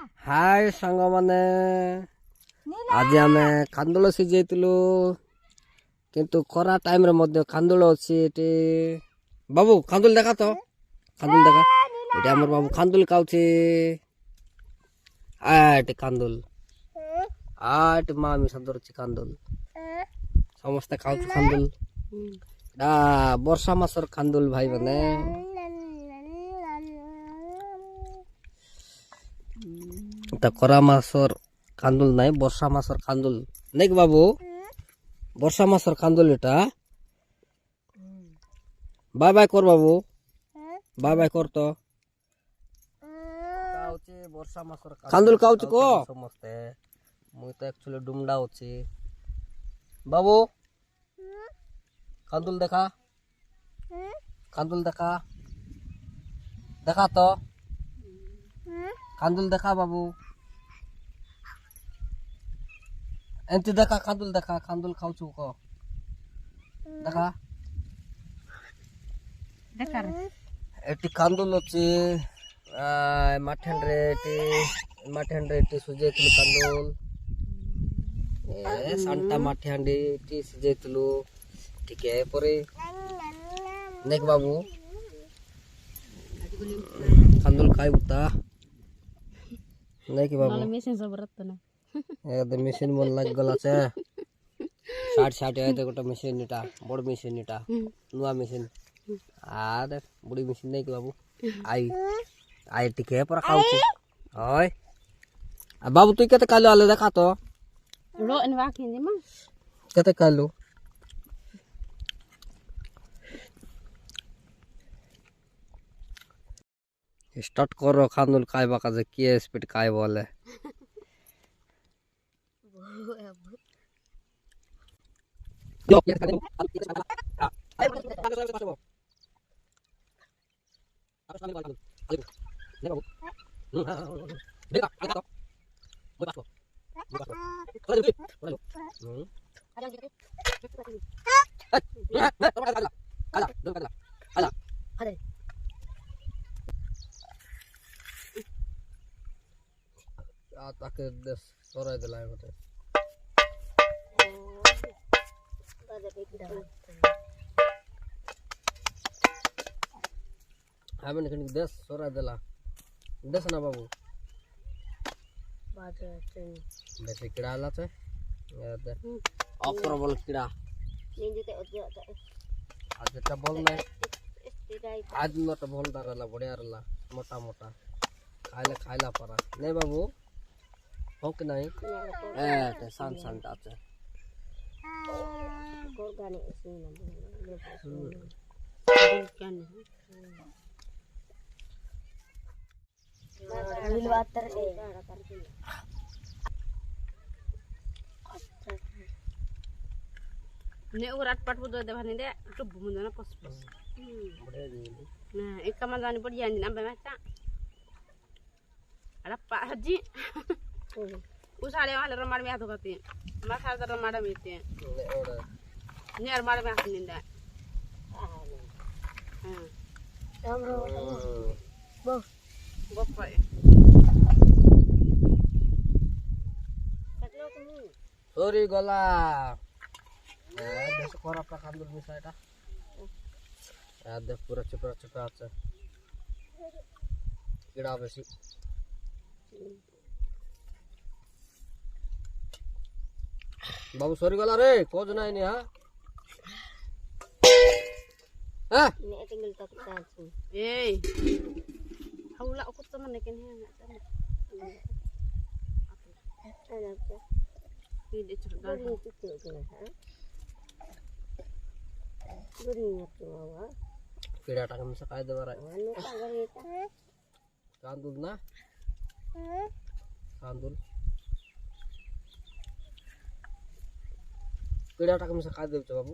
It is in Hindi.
हाय सांग माने आज आमे कांदुल सिझेइतलु किंतु खरा टाइम रे मध्य कांदुल अछि एटी बाबू कांदुल देखा तो कांदुल देखा एटी हमर बाबू कांदुल खाउछि आट कांदुल आट मामी सदरछि कांदुल समस्त खाउछु कांदुल आ वर्षा मासर कांदुल भाई माने ता खरा मासर कांदुल नाही वर्षा मासर कांदुल नाही का बाबू वर्षा मासर कांदुल एटा बाय बाय कर बाबू बाय बाय कर तो काउचे वर्षा मासर कांदुल काउचे को समस्ते मुई तो एक्चुअली डुमडा होची बाबू कांदुल देखा देखा तो कांदुल देखा बाबू एंती देखा कांदुल खाउछु को देखा देखा एटी कांदुल अछि माठेंड्रे एटी सुजेतलु कांदुल ए सांता माठेंडी एटी सुजेतलु ठीक है परे नेक बाबू कांदुल खाइ उता नेक बाबू मेसिन सब रत्त ना ए मेसिन मन लाग गला छे 60 है तो गोटा मेसिन इटा बड़ मेसिन इटा नुआ मेसिन आ देख बड़ी मेसिन नहीं के बाबू आई टिके पर खाउछी ओय आ बाबू तू केते कालो आले देखा तो रो इन वाकी जे मा केते कालो स्टार्ट करो कांदुल खाइबा का जे के स्पीड काय बोले ताके दस सोरा दिलाय मते हमें कनी दस सोरा दिला दस ना बाबू बाजे बेटे कीड़ा आला छे दे ऑफर बोल कीड़ा निंदिते ओदिया आज ता बोल नहीं आज न तो बोल दारला बढ़िया रहला मोटा मोटा खाइला परा नहीं बाबू हो कि नहीं ए ते सान सान आछे गोरगानी सीना क्या नहीं मिलवातर ए ने उराट पट बुदो दे भने दे टुब मुंजना पस पस बढ़िया जी ना एक कमा जानी बढ़िया नि नंबे माता अरे पाजी उसाले वाले रमाड़ में हाथ होते माथा दर रमाड़ में ते ने रमाड़ में हाथ निंदा हां हमरो बो बप्पा कटलो तुम सॉरी गला देश कोरा पर कांदुल मिसा एटा दे पूरा चुपरा আছে कीड़ा बेसी बाबू सॉरी गला रे कोज नाही नि हां हां ने tinggal tak tahu eh haula aku teman nek ini enggak tahu ada apa ini cerita ini itu kan ha dunia tuh कीड़ा टाका मिसा काय दे बरा anu kagar itu कांदुल ना कांदुल कीड़ा टाका मिसा काय देऊ बाबू